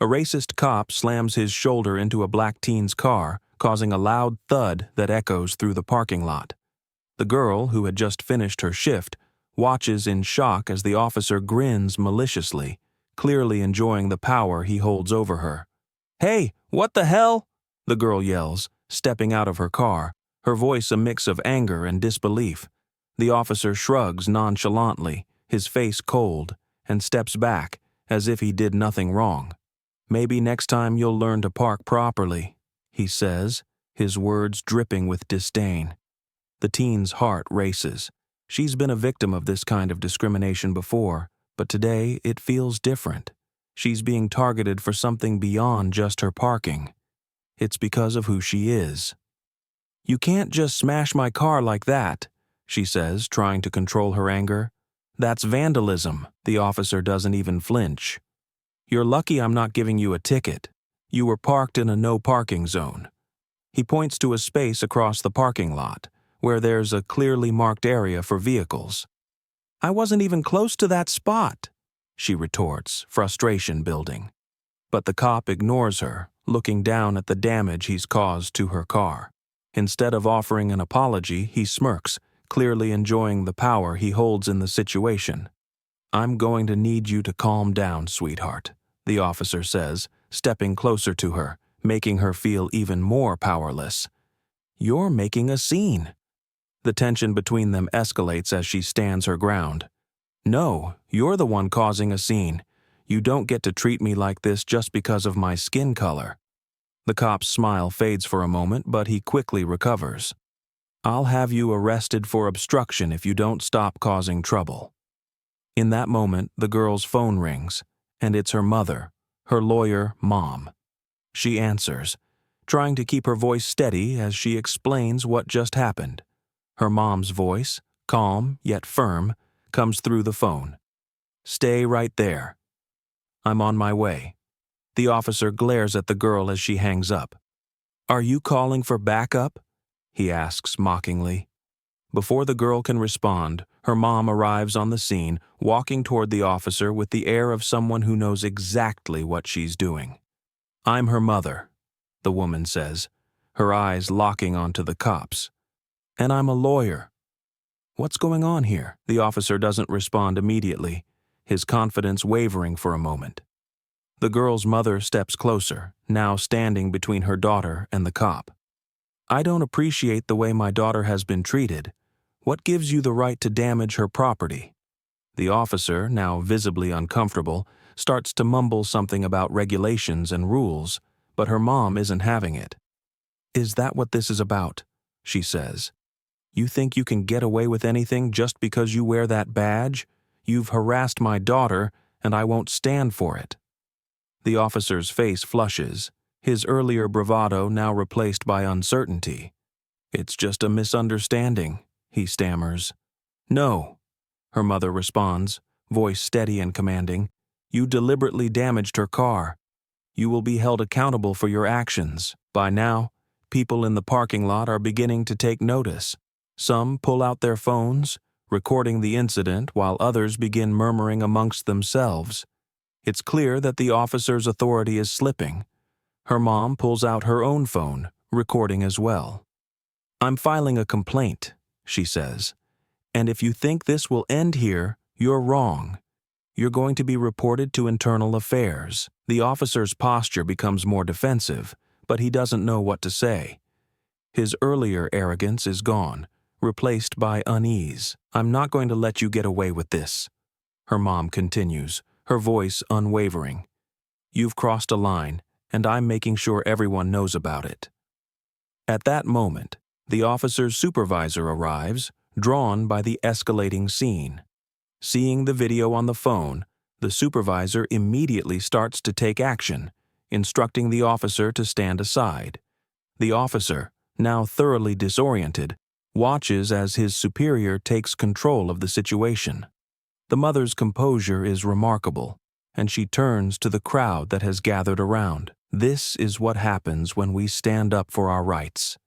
A racist cop slams his shoulder into a black teen's car, causing a loud thud that echoes through the parking lot. The girl, who had just finished her shift, watches in shock as the officer grins maliciously, clearly enjoying the power he holds over her. "Hey, what the hell?" the girl yells, stepping out of her car, her voice a mix of anger and disbelief. The officer shrugs nonchalantly, his face cold, and steps back, as if he did nothing wrong. "Maybe next time you'll learn to park properly," he says, his words dripping with disdain. The teen's heart races. She's been a victim of this kind of discrimination before, but today it feels different. She's being targeted for something beyond just her parking. It's because of who she is. "You can't just smash my car like that," she says, trying to control her anger. "That's vandalism." The officer doesn't even flinch. "You're lucky I'm not giving you a ticket. You were parked in a no-parking zone." He points to a space across the parking lot, where there's a clearly marked area for vehicles. "I wasn't even close to that spot," she retorts, frustration building. But the cop ignores her, looking down at the damage he's caused to her car. Instead of offering an apology, he smirks, clearly enjoying the power he holds in the situation. "I'm going to need you to calm down, sweetheart," the officer says, stepping closer to her, making her feel even more powerless. "You're making a scene." The tension between them escalates as she stands her ground. "No, you're the one causing a scene. You don't get to treat me like this just because of my skin color." The cop's smile fades for a moment, but he quickly recovers. "I'll have you arrested for obstruction if you don't stop causing trouble." In that moment, the girl's phone rings, and it's her mother, her lawyer, Mom. She answers, trying to keep her voice steady as she explains what just happened. Her mom's voice, calm yet firm, comes through the phone. "Stay right there. I'm on my way." The officer glares at the girl as she hangs up. "Are you calling for backup?" he asks mockingly. Before the girl can respond, her mom arrives on the scene, walking toward the officer with the air of someone who knows exactly what she's doing. "I'm her mother," the woman says, her eyes locking onto the cops. "And I'm a lawyer." "What's going on here?" The officer doesn't respond immediately, his confidence wavering for a moment. The girl's mother steps closer, now standing between her daughter and the cop. "I don't appreciate the way my daughter has been treated. What gives you the right to damage her property?" The officer, now visibly uncomfortable, starts to mumble something about regulations and rules, but her mom isn't having it. "Is that what this is about?" she says. "You think you can get away with anything just because you wear that badge? You've harassed my daughter, and I won't stand for it." The officer's face flushes, his earlier bravado now replaced by uncertainty. "It's just a misunderstanding," he stammers. "No," her mother responds, voice steady and commanding. "You deliberately damaged her car. You will be held accountable for your actions." By now, people in the parking lot are beginning to take notice. Some pull out their phones, recording the incident, while others begin murmuring amongst themselves. It's clear that the officer's authority is slipping. Her mom pulls out her own phone, recording as well. "I'm filing a complaint," she says. "And if you think this will end here, you're wrong. You're going to be reported to Internal Affairs." The officer's posture becomes more defensive, but he doesn't know what to say. His earlier arrogance is gone, replaced by unease. "I'm not going to let you get away with this," her mom continues, her voice unwavering. "You've crossed a line, and I'm making sure everyone knows about it." At that moment, the officer's supervisor arrives, drawn by the escalating scene. Seeing the video on the phone, the supervisor immediately starts to take action, instructing the officer to stand aside. The officer, now thoroughly disoriented, watches as his superior takes control of the situation. The mother's composure is remarkable, and she turns to the crowd that has gathered around. "This is what happens when we stand up for our rights.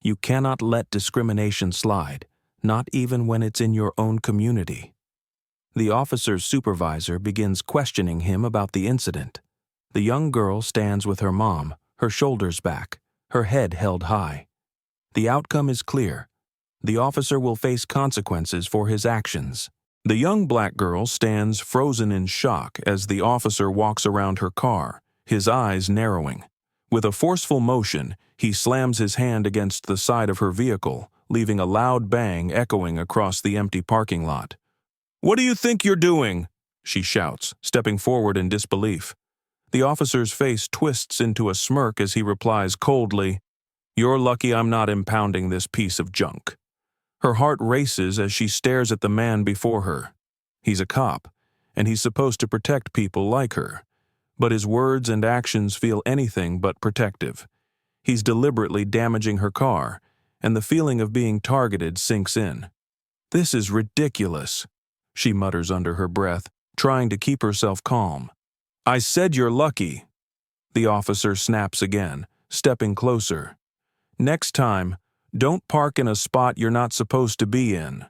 You cannot let discrimination slide, not even when it's in your own community." The officer's supervisor begins questioning him about the incident. The young girl stands with her mom, her shoulders back, her head held high. The outcome is clear. The officer will face consequences for his actions. The young black girl stands frozen in shock as the officer walks around her car, his eyes narrowing. With a forceful motion, he slams his hand against the side of her vehicle, leaving a loud bang echoing across the empty parking lot. "What do you think you're doing?" she shouts, stepping forward in disbelief. The officer's face twists into a smirk as he replies coldly, "You're lucky I'm not impounding this piece of junk." Her heart races as she stares at the man before her. He's a cop, and he's supposed to protect people like her. But his words and actions feel anything but protective. He's deliberately damaging her car, and the feeling of being targeted sinks in. "This is ridiculous," she mutters under her breath, trying to keep herself calm. "I said you're lucky." The officer snaps again, stepping closer. "Next time, don't park in a spot you're not supposed to be in."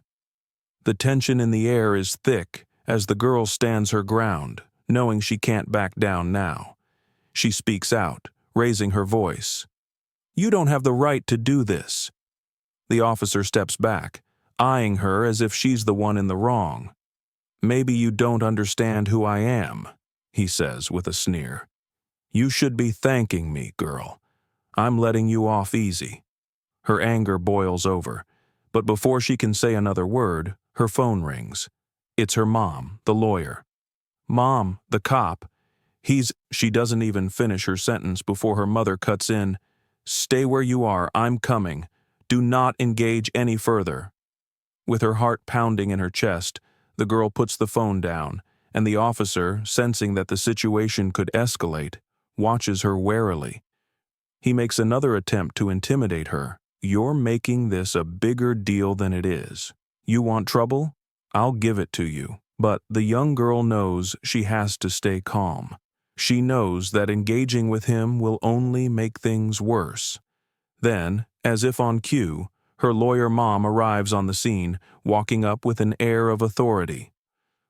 The tension in the air is thick as the girl stands her ground, knowing she can't back down now. She speaks out, raising her voice. "You don't have the right to do this." The officer steps back, eyeing her as if she's the one in the wrong. "Maybe you don't understand who I am," he says with a sneer. "You should be thanking me, girl. I'm letting you off easy." Her anger boils over, but before she can say another word, her phone rings. It's her mom, the lawyer. "Mom, the cop. She doesn't even finish her sentence before her mother cuts in. "Stay where you are, I'm coming. Do not engage any further." With her heart pounding in her chest, the girl puts the phone down, and the officer, sensing that the situation could escalate, watches her warily. He makes another attempt to intimidate her. "You're making this a bigger deal than it is. You want trouble? I'll give it to you." But the young girl knows she has to stay calm. She knows that engaging with him will only make things worse. Then, as if on cue, her lawyer mom arrives on the scene, walking up with an air of authority.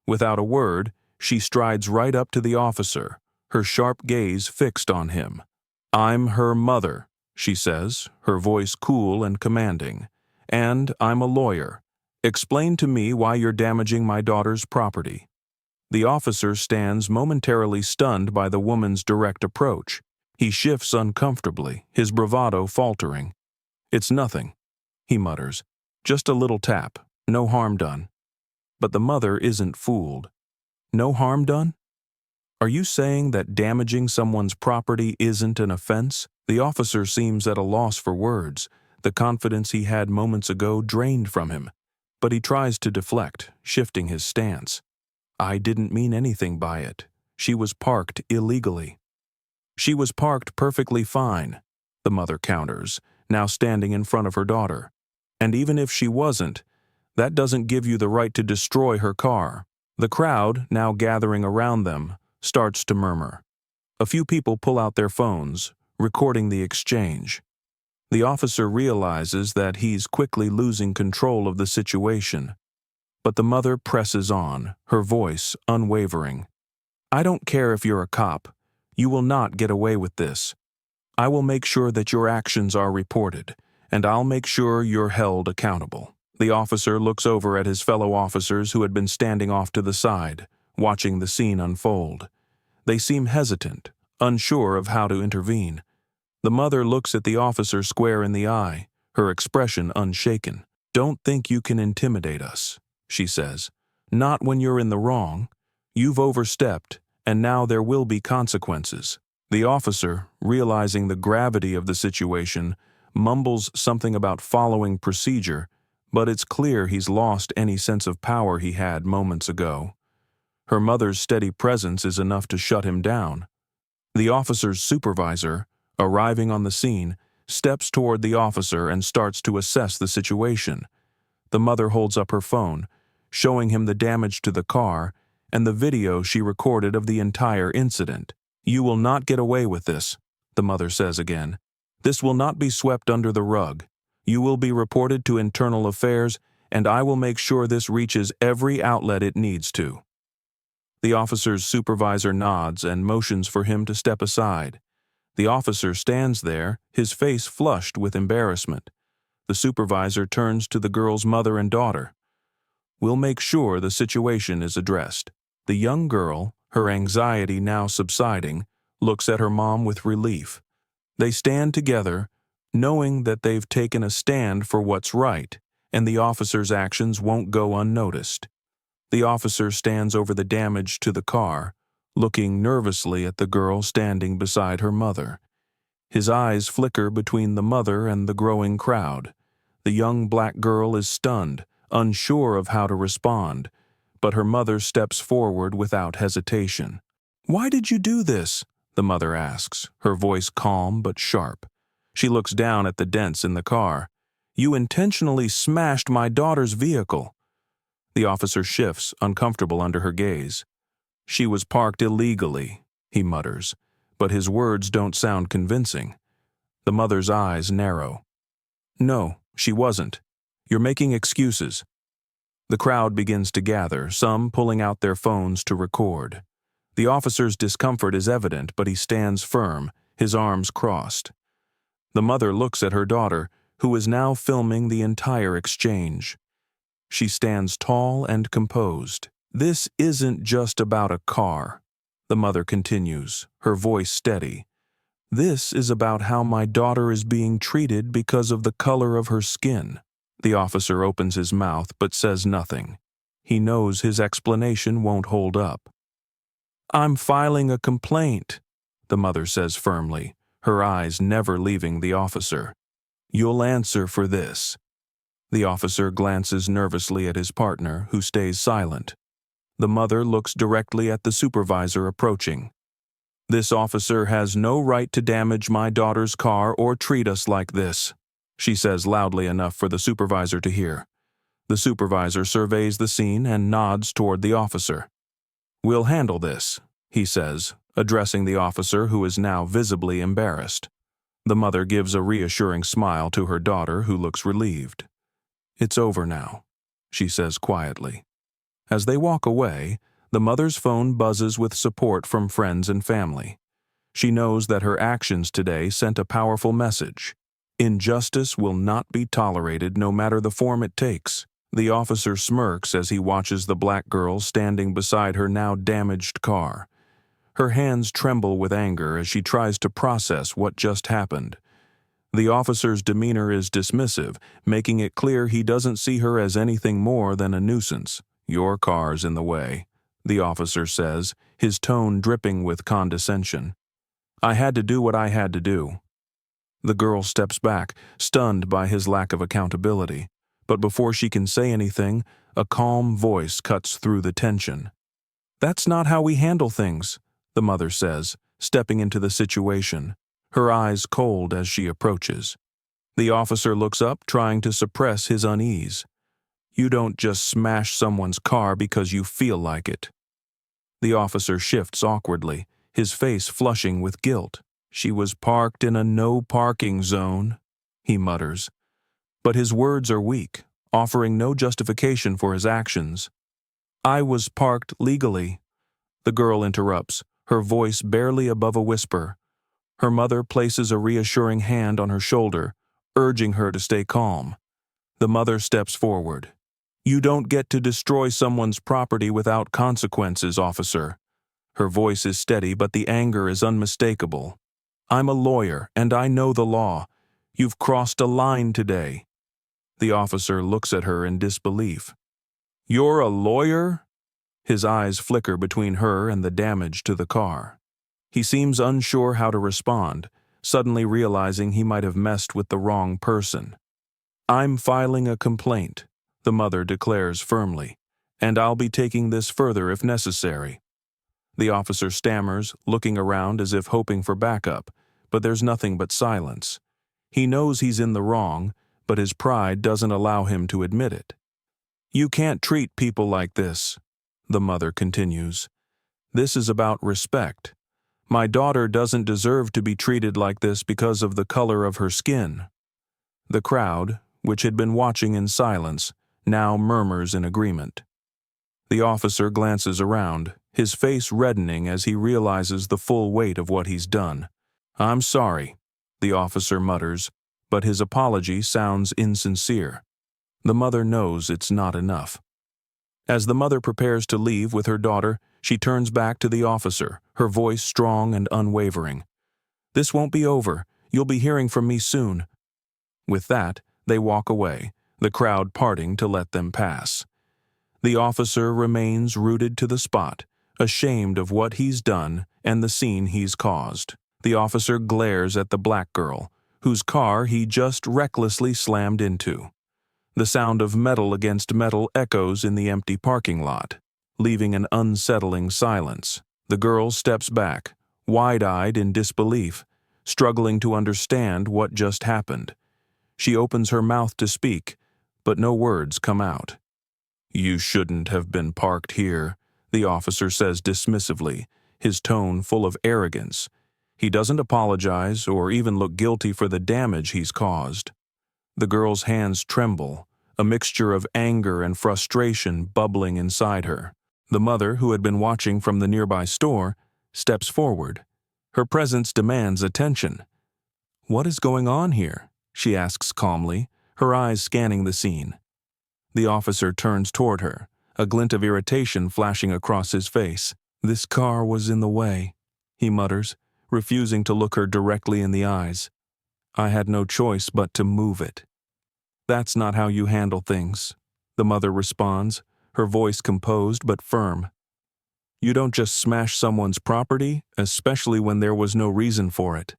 Without a word, she strides right up to the officer, her sharp gaze fixed on him. "I'm her mother," she says, her voice cool and commanding. "And I'm a lawyer. Explain to me why you're damaging my daughter's property." The officer stands momentarily stunned by the woman's direct approach. He shifts uncomfortably, his bravado faltering. "It's nothing," he mutters. "Just a little tap. No harm done." But the mother isn't fooled. "No harm done? Are you saying that damaging someone's property isn't an offense?" The officer seems at a loss for words, the confidence he had moments ago drained from him. But he tries to deflect, shifting his stance. "I didn't mean anything by it. She was parked illegally." "She was parked perfectly fine," the mother counters, now standing in front of her daughter. "And even if she wasn't, that doesn't give you the right to destroy her car." The crowd, now gathering around them, starts to murmur. A few people pull out their phones, recording the exchange. The officer realizes that he's quickly losing control of the situation. But the mother presses on, her voice unwavering. "I don't care if you're a cop. You will not get away with this. I will make sure that your actions are reported, and I'll make sure you're held accountable." The officer looks over at his fellow officers who had been standing off to the side, watching the scene unfold. They seem hesitant, unsure of how to intervene. The mother looks at the officer square in the eye, her expression unshaken. "Don't think you can intimidate us," she says. "Not when you're in the wrong. You've overstepped, and now there will be consequences." The officer, realizing the gravity of the situation, mumbles something about following procedure, but it's clear he's lost any sense of power he had moments ago. Her mother's steady presence is enough to shut him down. The officer's supervisor, arriving on the scene, steps toward the officer and starts to assess the situation. The mother holds up her phone, showing him the damage to the car and the video she recorded of the entire incident. "You will not get away with this," the mother says again. "This will not be swept under the rug. You will be reported to Internal Affairs, and I will make sure this reaches every outlet it needs to." The officer's supervisor nods and motions for him to step aside. The officer stands there, his face flushed with embarrassment. The supervisor turns to the girl's mother and daughter. "We'll make sure the situation is addressed." The young girl, her anxiety now subsiding, looks at her mom with relief. They stand together, knowing that they've taken a stand for what's right, and the officer's actions won't go unnoticed. The officer stands over the damage to the car, looking nervously at the girl standing beside her mother. His eyes flicker between the mother and the growing crowd. The young black girl is stunned, unsure of how to respond, but her mother steps forward without hesitation. "Why did you do this?" the mother asks, her voice calm but sharp. She looks down at the dents in the car. "You intentionally smashed my daughter's vehicle." The officer shifts, uncomfortable under her gaze. "She was parked illegally," he mutters, but his words don't sound convincing. The mother's eyes narrow. "No, she wasn't. You're making excuses." The crowd begins to gather, some pulling out their phones to record. The officer's discomfort is evident, but he stands firm, his arms crossed. The mother looks at her daughter, who is now filming the entire exchange. She stands tall and composed. "This isn't just about a car," the mother continues, her voice steady. "This is about how my daughter is being treated because of the color of her skin." The officer opens his mouth but says nothing. He knows his explanation won't hold up. "I'm filing a complaint," the mother says firmly, her eyes never leaving the officer. "You'll answer for this." The officer glances nervously at his partner, who stays silent. The mother looks directly at the supervisor approaching. "This officer has no right to damage my daughter's car or treat us like this," she says loudly enough for the supervisor to hear. The supervisor surveys the scene and nods toward the officer. "We'll handle this," he says, addressing the officer, who is now visibly embarrassed. The mother gives a reassuring smile to her daughter, who looks relieved. "It's over now," she says quietly. As they walk away, the mother's phone buzzes with support from friends and family. She knows that her actions today sent a powerful message. Injustice will not be tolerated no matter the form it takes. The officer smirks as he watches the black girl standing beside her now damaged car. Her hands tremble with anger as she tries to process what just happened. The officer's demeanor is dismissive, making it clear he doesn't see her as anything more than a nuisance. "Your car's in the way," the officer says, his tone dripping with condescension. "I had to do what I had to do." The girl steps back, stunned by his lack of accountability. But before she can say anything, a calm voice cuts through the tension. "That's not how we handle things," the mother says, stepping into the situation, her eyes cold as she approaches. The officer looks up, trying to suppress his unease. "You don't just smash someone's car because you feel like it." The officer shifts awkwardly, his face flushing with guilt. "She was parked in a no-parking zone," he mutters. But his words are weak, offering no justification for his actions. "I was parked legally," the girl interrupts, her voice barely above a whisper. Her mother places a reassuring hand on her shoulder, urging her to stay calm. The mother steps forward. "You don't get to destroy someone's property without consequences, officer." Her voice is steady, but the anger is unmistakable. "I'm a lawyer, and I know the law. You've crossed a line today." The officer looks at her in disbelief. "You're a lawyer?" His eyes flicker between her and the damage to the car. He seems unsure how to respond, suddenly realizing he might have messed with the wrong person. "I'm filing a complaint," the mother declares firmly, "and I'll be taking this further if necessary." The officer stammers, looking around as if hoping for backup, but there's nothing but silence. He knows he's in the wrong, but his pride doesn't allow him to admit it. "You can't treat people like this," the mother continues. "This is about respect. My daughter doesn't deserve to be treated like this because of the color of her skin." The crowd, which had been watching in silence, now murmurs in agreement. The officer glances around, his face reddening as he realizes the full weight of what he's done. "I'm sorry," the officer mutters, but his apology sounds insincere. The mother knows it's not enough. As the mother prepares to leave with her daughter, she turns back to the officer, her voice strong and unwavering. "This won't be over. You'll be hearing from me soon." With that, they walk away, the crowd parting to let them pass. The officer remains rooted to the spot, ashamed of what he's done and the scene he's caused. The officer glares at the black girl, whose car he just recklessly slammed into. The sound of metal against metal echoes in the empty parking lot, leaving an unsettling silence. The girl steps back, wide-eyed in disbelief, struggling to understand what just happened. She opens her mouth to speak, but no words come out. "You shouldn't have been parked here," the officer says dismissively, his tone full of arrogance. He doesn't apologize or even look guilty for the damage he's caused. The girl's hands tremble, a mixture of anger and frustration bubbling inside her. The mother, who had been watching from the nearby store, steps forward. Her presence demands attention. "What is going on here?" she asks calmly, her eyes scanning the scene. The officer turns toward her, a glint of irritation flashing across his face. "This car was in the way," he mutters, refusing to look her directly in the eyes. "I had no choice but to move it." "That's not how you handle things," the mother responds, her voice composed but firm. "You don't just smash someone's property, especially when there was no reason for it."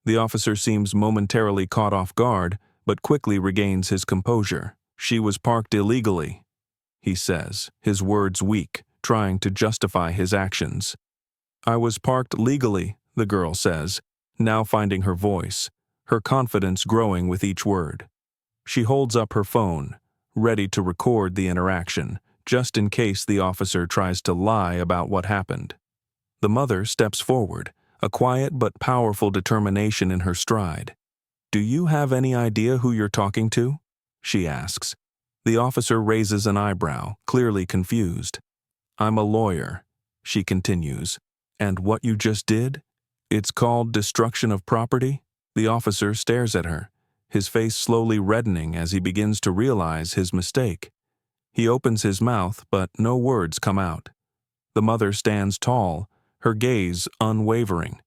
The officer seems momentarily caught off guard, but quickly regains his composure. "She was parked illegally," he says, his words weak, trying to justify his actions. "I was parked legally," the girl says, now finding her voice, her confidence growing with each word. She holds up her phone, ready to record the interaction, just in case the officer tries to lie about what happened. The mother steps forward, a quiet but powerful determination in her stride. "Do you have any idea who you're talking to?" she asks. The officer raises an eyebrow, clearly confused. "I'm a lawyer," she continues. "And what you just did? It's called destruction of property?" The officer stares at her, his face slowly reddening as he begins to realize his mistake. He opens his mouth, but no words come out. The mother stands tall, her gaze unwavering.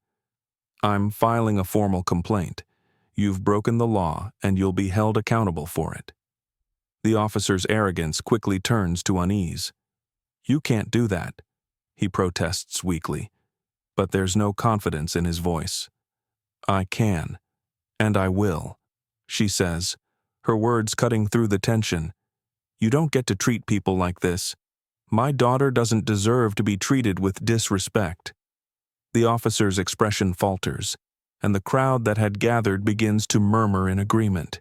"I'm filing a formal complaint. You've broken the law, and you'll be held accountable for it." The officer's arrogance quickly turns to unease. "You can't do that," he protests weakly, but there's no confidence in his voice. "I can, and I will," she says, her words cutting through the tension. "You don't get to treat people like this. My daughter doesn't deserve to be treated with disrespect." The officer's expression falters, and the crowd that had gathered begins to murmur in agreement.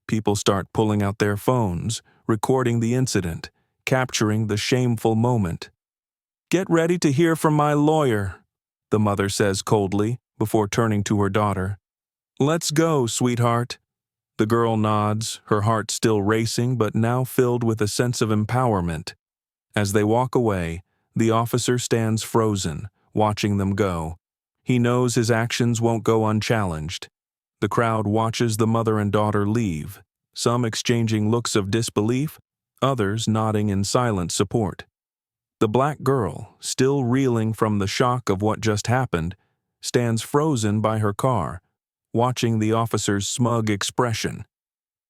People start pulling out their phones, recording the incident, capturing the shameful moment. "Get ready to hear from my lawyer," the mother says coldly, before turning to her daughter. "Let's go, sweetheart." The girl nods, her heart still racing but now filled with a sense of empowerment. As they walk away, the officer stands frozen, watching them go. He knows his actions won't go unchallenged. The crowd watches the mother and daughter leave, some exchanging looks of disbelief, others nodding in silent support. The black girl, still reeling from the shock of what just happened, stands frozen by her car, watching the officer's smug expression.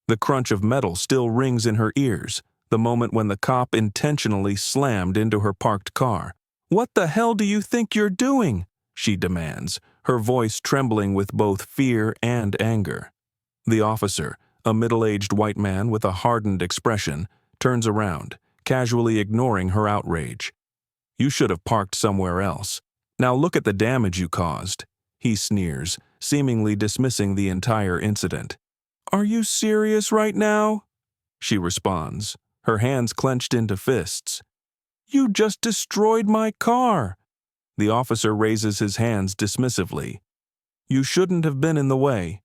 The crunch of metal still rings in her ears, the moment when the cop intentionally slammed into her parked car. "What the hell do you think you're doing?" she demands, her voice trembling with both fear and anger. The officer, a middle-aged white man with a hardened expression, turns around, casually ignoring her outrage. "You should have parked somewhere else. Now look at the damage you caused," he sneers, seemingly dismissing the entire incident. "Are you serious right now?" she responds, her hands clenched into fists. "You just destroyed my car." The officer raises his hands dismissively. "You shouldn't have been in the way."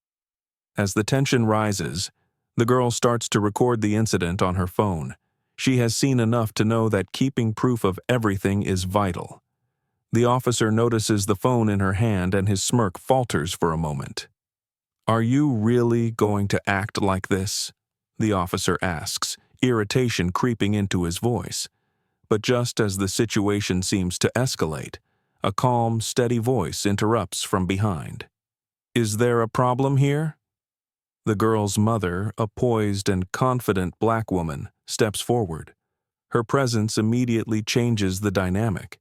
As the tension rises, the girl starts to record the incident on her phone. She has seen enough to know that keeping proof of everything is vital. The officer notices the phone in her hand and his smirk falters for a moment. "Are you really going to act like this?" the officer asks, irritation creeping into his voice. But just as the situation seems to escalate, a calm, steady voice interrupts from behind. "Is there a problem here?" The girl's mother, a poised and confident black woman, steps forward. Her presence immediately changes the dynamic.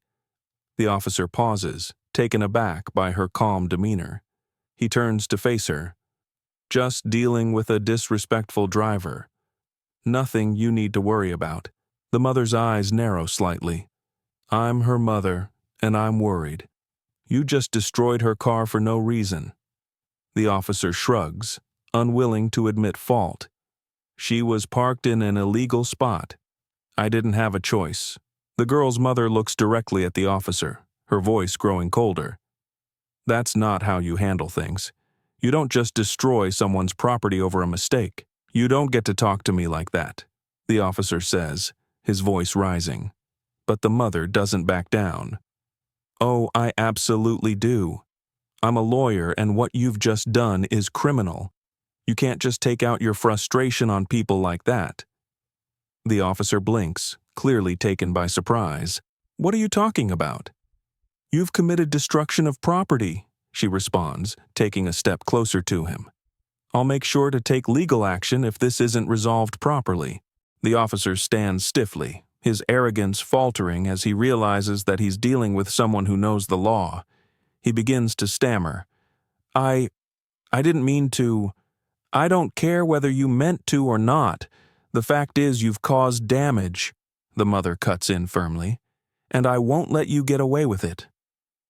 The officer pauses, taken aback by her calm demeanor. He turns to face her. "Just dealing with a disrespectful driver. Nothing you need to worry about." The mother's eyes narrow slightly. "I'm her mother, and I'm worried. You just destroyed her car for no reason." The officer shrugs, unwilling to admit fault. "She was parked in an illegal spot. I didn't have a choice." The girl's mother looks directly at the officer, her voice growing colder. "That's not how you handle things. You don't just destroy someone's property over a mistake. You don't get to talk to me like that," the officer says, his voice rising. But the mother doesn't back down. "Oh, I absolutely do. I'm a lawyer, and what you've just done is criminal. You can't just take out your frustration on people like that." The officer blinks, clearly taken by surprise. "What are you talking about?" "You've committed destruction of property," she responds, taking a step closer to him. "I'll make sure to take legal action if this isn't resolved properly." The officer stands stiffly, his arrogance faltering as he realizes that he's dealing with someone who knows the law. He begins to stammer. I didn't mean to. I don't care whether you meant to or not. The fact is you've caused damage," the mother cuts in firmly, "and I won't let you get away with it."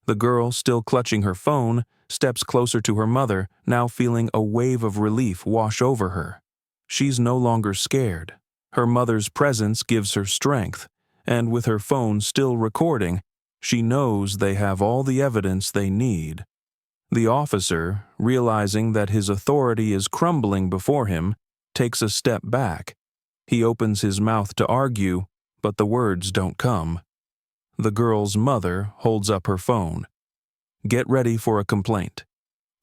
The girl, still clutching her phone, steps closer to her mother, now feeling a wave of relief wash over her. She's no longer scared. Her mother's presence gives her strength, and with her phone still recording, she knows they have all the evidence they need. The officer, realizing that his authority is crumbling before him, takes a step back. He opens his mouth to argue, but the words don't come. The girl's mother holds up her phone. "Get ready for a complaint.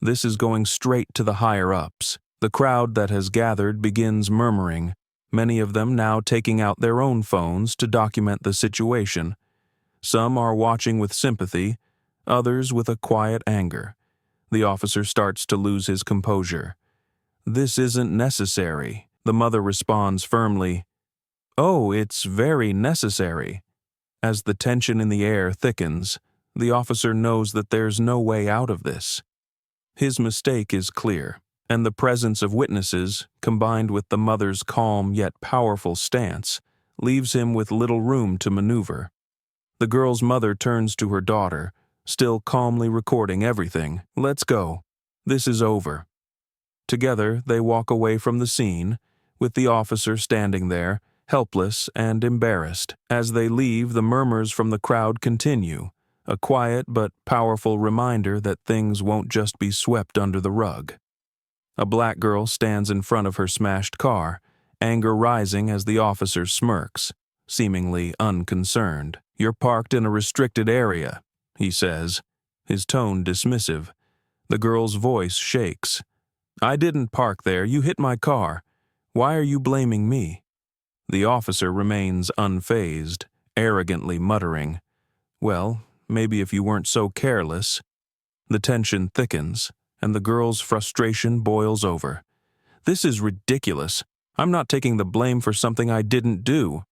This is going straight to the higher-ups." The crowd that has gathered begins murmuring, many of them now taking out their own phones to document the situation. Some are watching with sympathy, others with a quiet anger. The officer starts to lose his composure. "This isn't necessary," the mother responds firmly. "Oh, it's very necessary." As the tension in the air thickens, the officer knows that there's no way out of this. His mistake is clear, and the presence of witnesses, combined with the mother's calm yet powerful stance, leaves him with little room to maneuver. The girl's mother turns to her daughter, still calmly recording everything. "Let's go. This is over." Together, they walk away from the scene, with the officer standing there, helpless and embarrassed. As they leave, the murmurs from the crowd continue, a quiet but powerful reminder that things won't just be swept under the rug. A black girl stands in front of her smashed car, anger rising as the officer smirks, seemingly unconcerned. "You're parked in a restricted area," he says, his tone dismissive. The girl's voice shakes. "I didn't park there. You hit my car. Why are you blaming me?" The officer remains unfazed, arrogantly muttering, "Well, maybe if you weren't so careless." The tension thickens, and the girl's frustration boils over. "This is ridiculous. I'm not taking the blame for something I didn't do."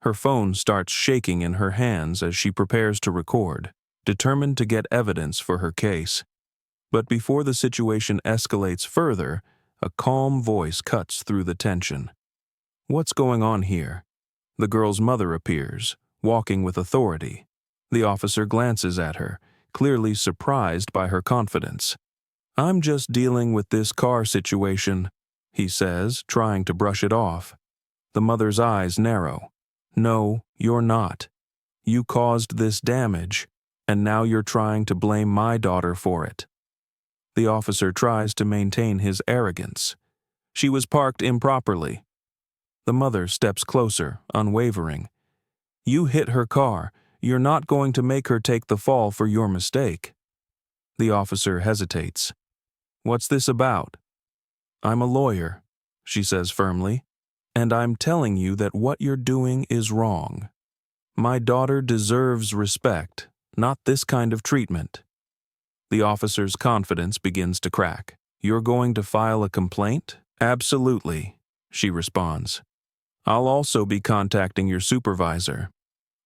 Her phone starts shaking in her hands as she prepares to record, determined to get evidence for her case. But before the situation escalates further, a calm voice cuts through the tension. "What's going on here?" The girl's mother appears, walking with authority. The officer glances at her, clearly surprised by her confidence. "I'm just dealing with this car situation," he says, trying to brush it off. The mother's eyes narrow. "No, you're not. You caused this damage, and now you're trying to blame my daughter for it." The officer tries to maintain his arrogance. "She was parked improperly." The mother steps closer, unwavering. You hit her car. You're not going to make her take the fall for your mistake. The officer hesitates. What's this about? I'm a lawyer, she says firmly, and I'm telling you that what you're doing is wrong. My daughter deserves respect, not this kind of treatment. The officer's confidence begins to crack. You're going to file a complaint? Absolutely, she responds. I'll also be contacting your supervisor.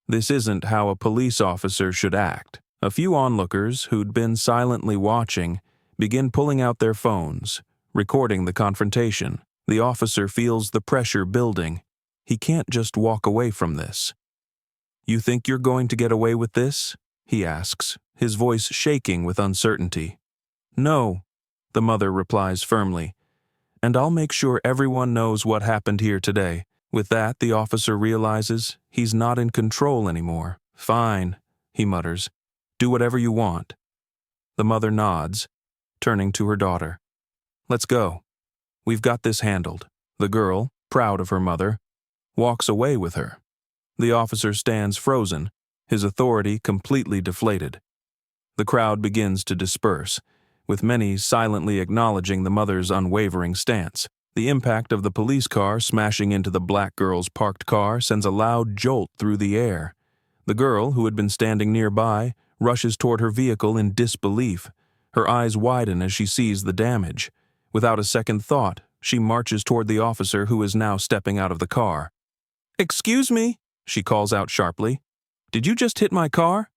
This isn't how a police officer should act. A few onlookers who'd been silently watching begin pulling out their phones, recording the confrontation. The officer feels the pressure building. He can't just walk away from this. You think you're going to get away with this? He asks, his voice shaking with uncertainty. No, the mother replies firmly, and I'll make sure everyone knows what happened here today. With that, the officer realizes he's not in control anymore. Fine, he mutters. Do whatever you want. The mother nods, turning to her daughter. Let's go. We've got this handled. The girl, proud of her mother, walks away with her. The officer stands frozen, his authority completely deflated. The crowd begins to disperse, with many silently acknowledging the mother's unwavering stance. The impact of the police car smashing into the black girl's parked car sends a loud jolt through the air. The girl, who had been standing nearby, rushes toward her vehicle in disbelief. Her eyes widen as she sees the damage. Without a second thought, she marches toward the officer who is now stepping out of the car. "Excuse me," she calls out sharply. "Did you just hit my car?"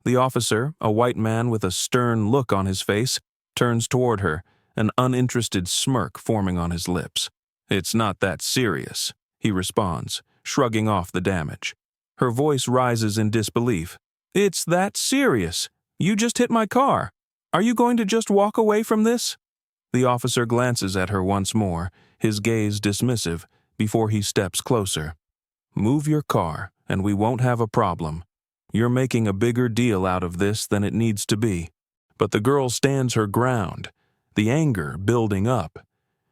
The officer, a white man with a stern look on his face, turns toward her, an uninterested smirk forming on his lips. "It's not that serious," he responds, shrugging off the damage. Her voice rises in disbelief. "It's that serious. You just hit my car. Are you going to just walk away from this?" The officer glances at her once more, his gaze dismissive, before he steps closer. "Move your car, and we won't have a problem. You're making a bigger deal out of this than it needs to be." But the girl stands her ground, the anger building up.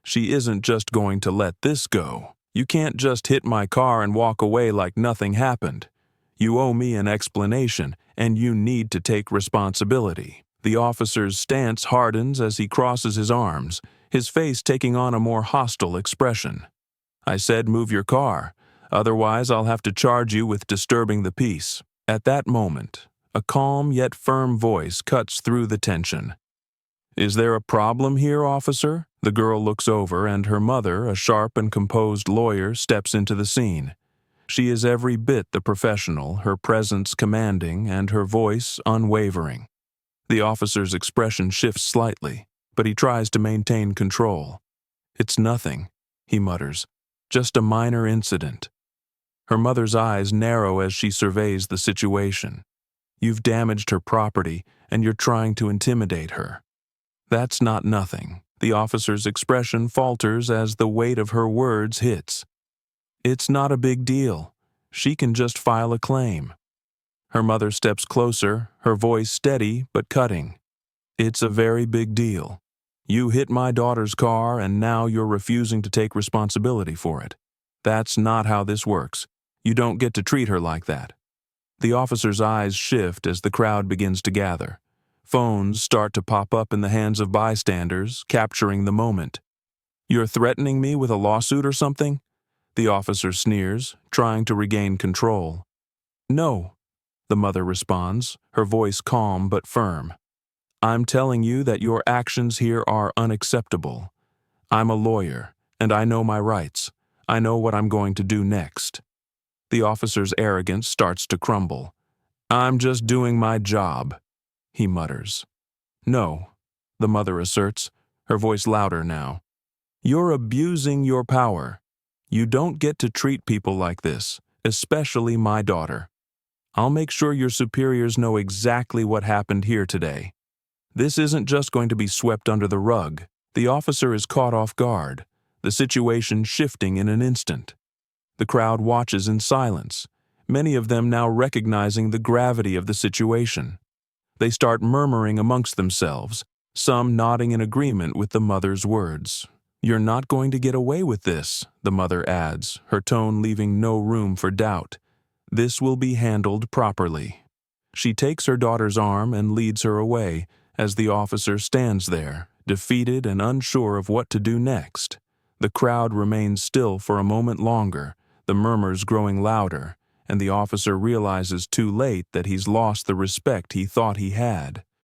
She isn't just going to let this go. "You can't just hit my car and walk away like nothing happened. You owe me an explanation, and you need to take responsibility." The officer's stance hardens as he crosses his arms, his face taking on a more hostile expression. "I said move your car, otherwise I'll have to charge you with disturbing the peace." At that moment, a calm yet firm voice cuts through the tension. "Is there a problem here, officer?" The girl looks over, and her mother, a sharp and composed lawyer, steps into the scene. She is every bit the professional, her presence commanding and her voice unwavering. The officer's expression shifts slightly, but he tries to maintain control. "It's nothing," he mutters, "just a minor incident." Her mother's eyes narrow as she surveys the situation. "You've damaged her property, and you're trying to intimidate her." "That's not nothing." The officer's expression falters as the weight of her words hits. "It's not a big deal. She can just file a claim." Her mother steps closer, her voice steady but cutting. "It's a very big deal. You hit my daughter's car, and now you're refusing to take responsibility for it. That's not how this works. You don't get to treat her like that." The officer's eyes shift as the crowd begins to gather. Phones start to pop up in the hands of bystanders, capturing the moment. "You're threatening me with a lawsuit or something?" The officer sneers, trying to regain control. "No," the mother responds, her voice calm but firm. "I'm telling you that your actions here are unacceptable. I'm a lawyer, and I know my rights. I know what I'm going to do next." The officer's arrogance starts to crumble. "I'm just doing my job," he mutters. "No," the mother asserts, her voice louder now. "You're abusing your power. You don't get to treat people like this, especially my daughter. I'll make sure your superiors know exactly what happened here today. This isn't just going to be swept under the rug." The officer is caught off guard, the situation shifting in an instant. The crowd watches in silence, many of them now recognizing the gravity of the situation. They start murmuring amongst themselves, some nodding in agreement with the mother's words. "You're not going to get away with this," the mother adds, her tone leaving no room for doubt. "This will be handled properly." She takes her daughter's arm and leads her away, as the officer stands there, defeated and unsure of what to do next. The crowd remains still for a moment longer, the murmurs growing louder, and the officer realizes too late that he's lost the respect he thought he had.